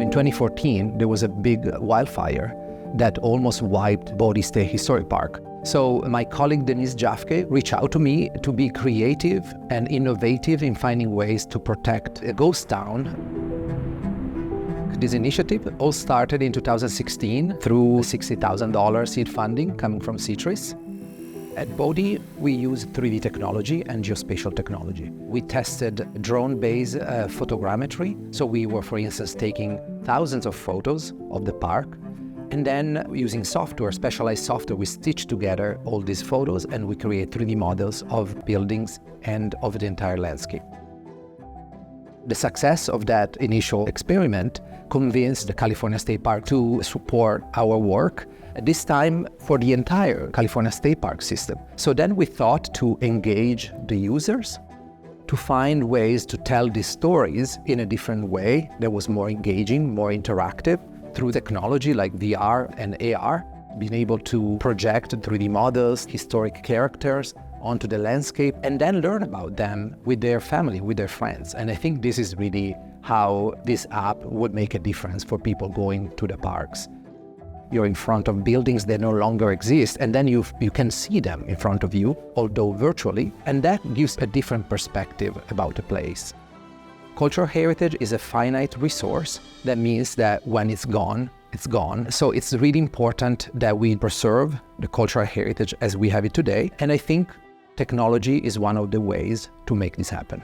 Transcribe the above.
in 2014, there was a big wildfire that almost wiped Bodie State Historic Park. So my colleague Denise Jaffke reached out to me to be creative and innovative in finding ways to protect a ghost town. This initiative all started in 2016 through $60,000 seed funding coming from CITRIS. At Bodie, we use 3D technology and geospatial technology. We tested drone-based photogrammetry. So we were, for instance, taking thousands of photos of the park, and then using software, specialized software, we stitch together all these photos and we create 3D models of buildings and of the entire landscape. The success of that initial experiment convinced the California State Park to support our work, this time for the entire California State Park system. So then we thought to engage the users, to find ways to tell these stories in a different way that was more engaging, more interactive, through technology like VR and AR, being able to project 3D models, historic characters onto the landscape, and then learn about them with their family, with their friends. And I think this is really how this app would make a difference for people going to the parks. You're in front of buildings that no longer exist, and then you can see them in front of you, although virtually, and that gives a different perspective about a place. Cultural heritage is a finite resource. That means that when it's gone, it's gone. So it's really important that we preserve the cultural heritage as we have it today. And I think technology is one of the ways to make this happen.